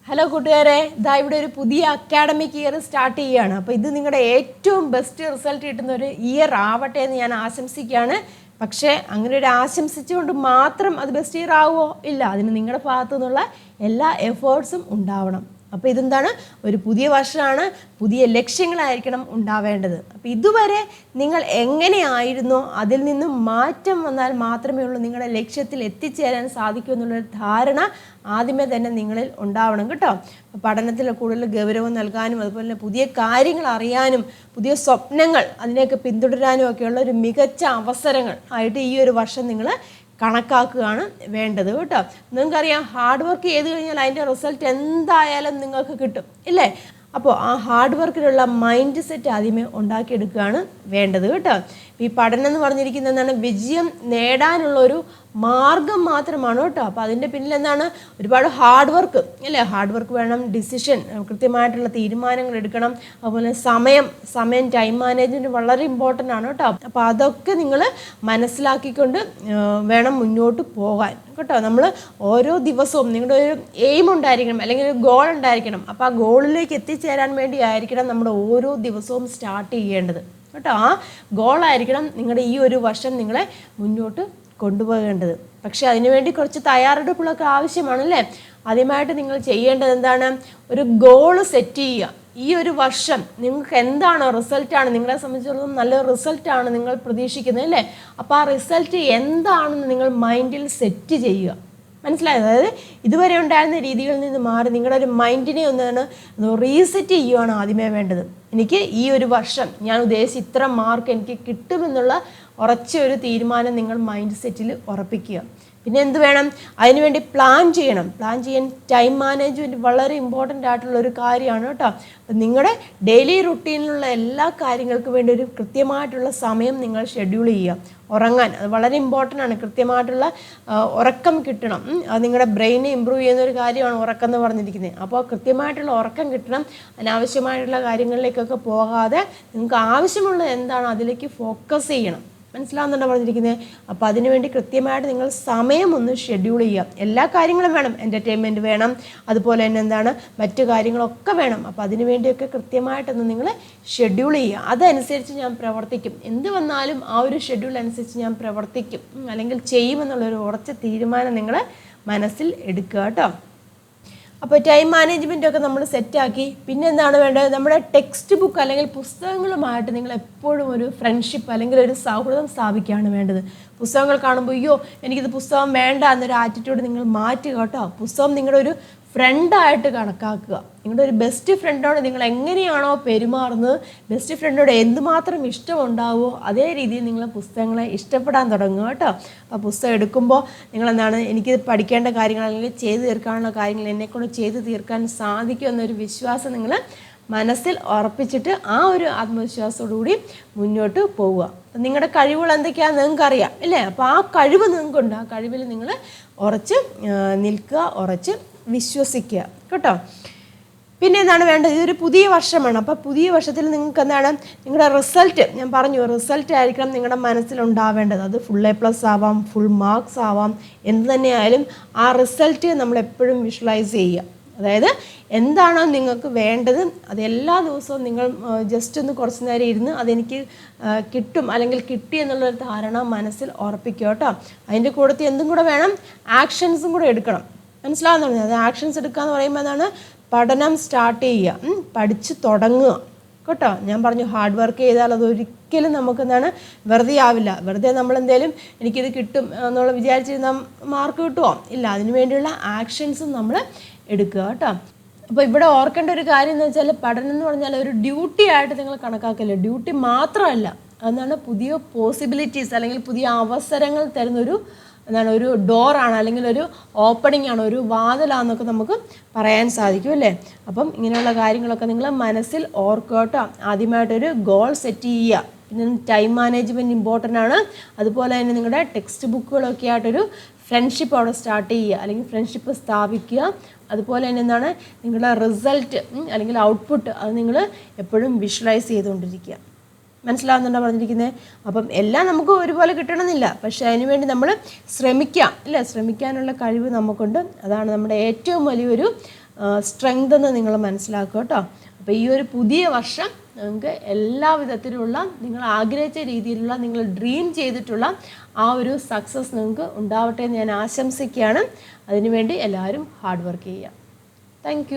Hello കൂട്ടുകാരെ, ഇതാ ഇവിടെ ഒരു പുതിയ അക്കാഡമിക് ഇയർ സ്റ്റാർട്ട് ചെയ്യുകയാണ്. അപ്പോൾ ഇത് നിങ്ങളുടെ ഏറ്റവും ബെസ്റ്റ് റിസൾട്ട് കിട്ടുന്ന ഒരു ഇയർ ആവട്ടെ എന്ന് ഞാൻ ആശംസിക്കുകയാണ്. പക്ഷേ അങ്ങനെ ഒരു ആശംസിച്ചുകൊണ്ട് മാത്രം അത് ബെസ്റ്റ് ഇയർ ആവുമോ? ഇല്ല, അതിന് നിങ്ങളുടെ ഭാഗത്തു നിന്നുള്ള എല്ലാ എഫേർട്സും ഉണ്ടാവണം. അപ്പോൾ ഇതെന്താണ്, ഒരു പുതിയ വർഷമാണ്, പുതിയ ലക്ഷ്യങ്ങളായിരിക്കണം ഉണ്ടാവേണ്ടത്. അപ്പോൾ ഇതുവരെ നിങ്ങൾ എങ്ങനെയായിരുന്നോ അതിൽ നിന്നും മാറ്റം വന്നാൽ മാത്രമേ ഉള്ളൂ നിങ്ങളുടെ ലക്ഷ്യത്തിൽ എത്തിച്ചേരാൻ സാധിക്കൂ എന്നുള്ളൊരു ധാരണ ആദ്യമേ തന്നെ നിങ്ങളിൽ ഉണ്ടാവണം കേട്ടോ. പഠനത്തിൽ കൂടുതൽ ഗൗരവം നൽകാനും അതുപോലെ തന്നെ പുതിയ കാര്യങ്ങൾ അറിയാനും പുതിയ സ്വപ്നങ്ങൾ അതിനെയൊക്കെ പിന്തുടരാനും ഒക്കെയുള്ള ഒരു മികച്ച അവസരങ്ങൾ ആയിട്ട് ഈ ഒരു വർഷം നിങ്ങൾ കണക്കാക്കുകയാണ് വേണ്ടത് കേട്ടോ. നിങ്ങൾക്കറിയാം, ഹാർഡ് വർക്ക് ചെയ്ത് കഴിഞ്ഞാൽ അതിൻ്റെ റിസൾട്ട് എന്തായാലും നിങ്ങൾക്ക് കിട്ടും ഇല്ലേ? അപ്പോൾ ആ ഹാർഡ് വർക്കിലുള്ള മൈൻഡ് സെറ്റ് ആദ്യമേ ഉണ്ടാക്കിയെടുക്കുകയാണ് വേണ്ടത് കേട്ടോ. ഈ പഠനം എന്ന് പറഞ്ഞിരിക്കുന്നത് എന്താണ്, വിജയം നേടാനുള്ളൊരു മാർഗം മാത്രമാണ് കേട്ടോ. അപ്പോൾ അതിൻ്റെ പിന്നിൽ എന്താണ്, ഒരുപാട് ഹാർഡ് വർക്ക് അല്ലേ? ഹാർഡ് വർക്ക് വേണം, ഡിസിഷൻ, കൃത്യമായിട്ടുള്ള തീരുമാനങ്ങൾ എടുക്കണം, അതുപോലെ സമയം ടൈം മാനേജ്മെൻറ്റ് വളരെ ഇമ്പോർട്ടൻ്റ് ആണ് കേട്ടോ. അപ്പോൾ അതൊക്കെ നിങ്ങൾ മനസ്സിലാക്കിക്കൊണ്ട് വേണം മുന്നോട്ട് പോകാൻ കേട്ടോ. നമ്മൾ ഓരോ ദിവസവും നിങ്ങളുടെ ഒരു എയിം ഉണ്ടായിരിക്കണം, അല്ലെങ്കിൽ ഒരു ഗോൾ ഉണ്ടായിരിക്കണം. അപ്പോൾ ആ ഗോളിലേക്ക് എത്തിച്ചേരാൻ വേണ്ടി ആയിരിക്കണം നമ്മുടെ ഓരോ ദിവസവും സ്റ്റാർട്ട് ചെയ്യേണ്ടത് കേട്ടോ. ആ ഗോളായിരിക്കണം നിങ്ങളുടെ ഈ ഒരു വർഷം നിങ്ങളെ മുന്നോട്ട് കൊണ്ടുപോകേണ്ടത്. പക്ഷേ അതിനുവേണ്ടി കുറച്ച് തയ്യാറെടുപ്പുകളൊക്കെ ആവശ്യമാണല്ലേ. ആദ്യമായിട്ട് നിങ്ങൾ ചെയ്യേണ്ടത് എന്താണ്, ഒരു ഗോള് സെറ്റ് ചെയ്യുക. ഈ ഒരു വർഷം നിങ്ങൾക്ക് എന്താണോ റിസൾട്ടാണ്, നിങ്ങളെ സംബന്ധിച്ചിടത്തോളം നല്ല റിസൾട്ടാണ് നിങ്ങൾ പ്രതീക്ഷിക്കുന്നത് അല്ലേ. അപ്പോൾ ആ റിസൾട്ട് എന്താണെന്ന് നിങ്ങൾ മൈൻഡിൽ സെറ്റ് ചെയ്യുക. മനസ്സിലായത്? അതായത് ഇതുവരെ ഉണ്ടായിരുന്ന രീതികളിൽ നിന്ന് മാറി നിങ്ങളുടെ ഒരു മൈൻഡിനെ ഒന്ന് റീസെറ്റ് ചെയ്യുകയാണ് ആദ്യമേ വേണ്ടത്. എനിക്ക് ഈ ഒരു വർഷം ഞാൻ ഉദ്ദേശിച്ച ഇത്ര മാർക്ക് എനിക്ക് കിട്ടുമെന്നുള്ള ഉറച്ചൊരു തീരുമാനം നിങ്ങൾ മൈൻഡ് സെറ്റിൽ ഉറപ്പിക്കുക. പിന്നെ എന്ത് വേണം, അതിനുവേണ്ടി പ്ലാൻ ചെയ്യണം. പ്ലാൻ ചെയ്യാൻ ടൈം മാനേജ്മെൻറ്റ് വളരെ ഇമ്പോർട്ടൻ്റ് ആയിട്ടുള്ള ഒരു കാര്യമാണ് കേട്ടോ. അപ്പം നിങ്ങളുടെ ഡെയിലി റുട്ടീനിലുള്ള എല്ലാ കാര്യങ്ങൾക്കും വേണ്ടി ഒരു കൃത്യമായിട്ടുള്ള സമയം നിങ്ങൾ ഷെഡ്യൂൾ ചെയ്യുക. ഉറങ്ങാൻ അത് വളരെ ഇമ്പോർട്ടൻ്റ് ആണ്. കൃത്യമായിട്ടുള്ള ഉറക്കം കിട്ടണം. അത് നിങ്ങളുടെ ബ്രെയിനെ ഇമ്പ്രൂവ് ചെയ്യുന്ന ഒരു കാര്യമാണ് ഉറക്കം എന്ന് പറഞ്ഞിരിക്കുന്നത്. അപ്പോൾ കൃത്യമായിട്ടുള്ള ഉറക്കം കിട്ടണം. അനാവശ്യമായിട്ടുള്ള കാര്യങ്ങളിലേക്കൊക്കെ പോകാതെ നിങ്ങൾക്ക് ആവശ്യമുള്ളത് എന്താണോ അതിലേക്ക് ഫോക്കസ് ചെയ്യണം. മനസ്സിലാവുന്നുണ്ടോ പറഞ്ഞിരിക്കുന്നത്? അപ്പോൾ അതിനുവേണ്ടി കൃത്യമായിട്ട് നിങ്ങൾ സമയം ഒന്ന് ഷെഡ്യൂൾ ചെയ്യുക. എല്ലാ കാര്യങ്ങളും വേണം, എൻ്റർടൈൻമെൻറ്റ് വേണം, അതുപോലെ തന്നെ എന്താണ് മറ്റു കാര്യങ്ങളൊക്കെ വേണം. അപ്പോൾ അതിനു വേണ്ടിയൊക്കെ കൃത്യമായിട്ടൊന്ന് നിങ്ങൾ ഷെഡ്യൂൾ ചെയ്യുക. അതനുസരിച്ച് ഞാൻ പ്രവർത്തിക്കും, എന്ത് വന്നാലും ആ ഒരു ഷെഡ്യൂൾ അനുസരിച്ച് ഞാൻ പ്രവർത്തിക്കും അല്ലെങ്കിൽ ചെയ്യുമെന്നുള്ളൊരു ഉറച്ച തീരുമാനം നിങ്ങൾ മനസ്സിൽ എടുക്കുക കേട്ടോ. അപ്പോൾ ടൈം മാനേജ്മെൻറ്റൊക്കെ നമ്മൾ സെറ്റാക്കി. പിന്നെ എന്താണ് വേണ്ടത്, നമ്മുടെ ടെക്സ്റ്റ് ബുക്ക് അല്ലെങ്കിൽ പുസ്തകങ്ങളുമായിട്ട് നിങ്ങൾ എപ്പോഴും ഒരു ഫ്രണ്ട്ഷിപ്പ് അല്ലെങ്കിൽ ഒരു സൗഹൃദം സ്ഥാപിക്കുകയാണ് വേണ്ടത്. പുസ്തകങ്ങൾ കാണുമ്പോൾ അയ്യോ എനിക്കിത് പുസ്തകം വേണ്ട എന്നൊരു ആറ്റിറ്റ്യൂഡ് നിങ്ങൾ മാറ്റുക കേട്ടോ. പുസ്തകം നിങ്ങളുടെ ഒരു ഫ്രണ്ടായിട്ട് കണക്കാക്കുക. നിങ്ങളുടെ ഒരു ബെസ്റ്റ് ഫ്രണ്ടോട് നിങ്ങൾ എങ്ങനെയാണോ പെരുമാറുന്നത്, ബെസ്റ്റ് ഫ്രണ്ടോട് എന്തുമാത്രം ഇഷ്ടമുണ്ടാവുമോ അതേ രീതിയിൽ നിങ്ങൾ പുസ്തകങ്ങളെ ഇഷ്ടപ്പെടാൻ തുടങ്ങുക കേട്ടോ. അപ്പോൾ പുസ്തകം എടുക്കുമ്പോൾ നിങ്ങളെന്താണ്, എനിക്ക് പഠിക്കേണ്ട കാര്യങ്ങൾ അല്ലെങ്കിൽ ചെയ്തു തീർക്കാനുള്ള കാര്യങ്ങൾ എന്നെക്കൊണ്ട് ചെയ്തു തീർക്കാൻ സാധിക്കും എന്നൊരു വിശ്വാസം നിങ്ങൾ മനസ്സിൽ ഉറപ്പിച്ചിട്ട് ആ ഒരു ആത്മവിശ്വാസത്തോടുകൂടി മുന്നോട്ട് പോവുക. നിങ്ങളുടെ കഴിവുകൾ എന്തൊക്കെയാണെന്ന് നിങ്ങൾക്കറിയാം അല്ലേ. അപ്പോൾ ആ കഴിവ് നിങ്ങൾക്കുണ്ട്, ആ കഴിവിൽ നിങ്ങൾ ഉറച്ച് നിൽക്കുക, ഉറച്ച് വിശ്വസിക്കുക കേട്ടോ. പിന്നെ എന്താണ് വേണ്ടത്, ഇതൊരു പുതിയ വർഷമാണ്. അപ്പോൾ പുതിയ വർഷത്തിൽ നിങ്ങൾക്ക് എന്താണ്, നിങ്ങളുടെ റിസൾട്ട് ഞാൻ പറഞ്ഞു, റിസൾട്ട് ആയിരിക്കണം നിങ്ങളുടെ മനസ്സിലുണ്ടാവേണ്ടത്. അത് ഫുൾ A+ ആവാം, ഫുൾ മാർക്സ് ആവാം, എന്ത് തന്നെയായാലും ആ റിസൾട്ട് നമ്മളെപ്പോഴും വിഷ്വലൈസ് ചെയ്യുക. അതായത് എന്താണോ നിങ്ങൾക്ക് വേണ്ടത് അത് എല്ലാ ദിവസവും നിങ്ങൾ ജസ്റ്റ് ഒന്ന് കുറച്ച് നേരം ഇരുന്ന് അതെനിക്ക് കിട്ടും അല്ലെങ്കിൽ കിട്ടി എന്നുള്ളൊരു ധാരണ മനസ്സിൽ ഉറപ്പിക്കുക കേട്ടോ. അതിൻ്റെ കൂടത്തിൽ എന്തും കൂടെ വേണം, ആക്ഷൻസും കൂടെ എടുക്കണം. മനസ്സിലാവുന്നുണ്ട്? അത് ആക്ഷൻസ് എടുക്കുക എന്ന് പറയുമ്പോൾ എന്താണ്, പഠനം സ്റ്റാർട്ട് ചെയ്യുക, പഠിച്ച് തുടങ്ങുക കേട്ടോ. ഞാൻ പറഞ്ഞു, ഹാർഡ് വർക്ക് ചെയ്താൽ അതൊരിക്കലും നമുക്ക് എന്താണ് വെറുതെ ആവില്ല. വെറുതെ നമ്മളെന്തേലും എനിക്കിത് കിട്ടും എന്നുള്ള വിചാരിച്ചിരുന്ന മാർക്ക് കിട്ടുമോ? ഇല്ല. അതിനു വേണ്ടിയുള്ള ആക്ഷൻസും നമ്മൾ എടുക്കുക കേട്ടോ. അപ്പോൾ ഇവിടെ ഓർക്കേണ്ട ഒരു കാര്യം എന്ന് വെച്ചാൽ, പഠനം എന്ന് പറഞ്ഞാൽ ഒരു ഡ്യൂട്ടി ആയിട്ട് നിങ്ങൾ കണക്കാക്കില്ല. ഡ്യൂട്ടി മാത്രമല്ല, അതാണ് പുതിയ പോസിബിലിറ്റീസ് അല്ലെങ്കിൽ പുതിയ അവസരങ്ങൾ തരുന്നൊരു ഒരു ഡോറാണ് അല്ലെങ്കിൽ ഒരു ഓപ്പണിംഗ് ആണ്, ഒരു വാതിലാണെന്നൊക്കെ നമുക്ക് പറയാൻ സാധിക്കും അല്ലേ. അപ്പം ഇങ്ങനെയുള്ള കാര്യങ്ങളൊക്കെ നിങ്ങൾ മനസ്സിൽ ഓർക്കുക കേട്ടോ. ആദ്യമായിട്ടൊരു ഗോൾ സെറ്റ് ചെയ്യുക. പിന്നെ ടൈം മാനേജ്മെൻറ്റ് ഇമ്പോർട്ടൻ്റ് ആണ്. അതുപോലെ തന്നെ നിങ്ങളുടെ ടെക്സ്റ്റ് ബുക്കുകളൊക്കെ ആയിട്ടൊരു ഫ്രണ്ട്ഷിപ്പ് അവിടെ സ്റ്റാർട്ട് ചെയ്യുക അല്ലെങ്കിൽ ഫ്രണ്ട്ഷിപ്പ് സ്ഥാപിക്കുക. അതുപോലെ തന്നെ എന്താണ്, നിങ്ങളുടെ റിസൾട്ട് അല്ലെങ്കിൽ ഔട്ട്പുട്ട് അത് നിങ്ങൾ എപ്പോഴും വിഷ്വലൈസ് ചെയ്തുകൊണ്ടിരിക്കുക. മനസ്സിലാവുന്നുണ്ടോ പറഞ്ഞിരിക്കുന്നത്? അപ്പം എല്ലാം നമുക്ക് ഒരുപോലെ കിട്ടണമെന്നില്ല, പക്ഷേ അതിനുവേണ്ടി നമ്മൾ ശ്രമിക്കാം ഇല്ലേ. ശ്രമിക്കാനുള്ള കഴിവ് നമുക്കുണ്ട്. അതാണ് നമ്മുടെ ഏറ്റവും വലിയൊരു സ്ട്രെങ്ത് എന്ന് നിങ്ങൾ മനസ്സിലാക്കുക കേട്ടോ. അപ്പോൾ ഈ ഒരു പുതിയ വർഷം നിങ്ങൾക്ക് എല്ലാ വിധത്തിലുള്ള നിങ്ങൾ ആഗ്രഹിച്ച രീതിയിലുള്ള നിങ്ങൾ ഡ്രീം ചെയ്തിട്ടുള്ള ആ ഒരു സക്സസ് നിങ്ങൾക്ക് ഉണ്ടാവട്ടെ എന്ന് ഞാൻ ആശംസിക്കുകയാണ്. അതിനുവേണ്ടി എല്ലാവരും ഹാർഡ് വർക്ക് ചെയ്യുക. താങ്ക്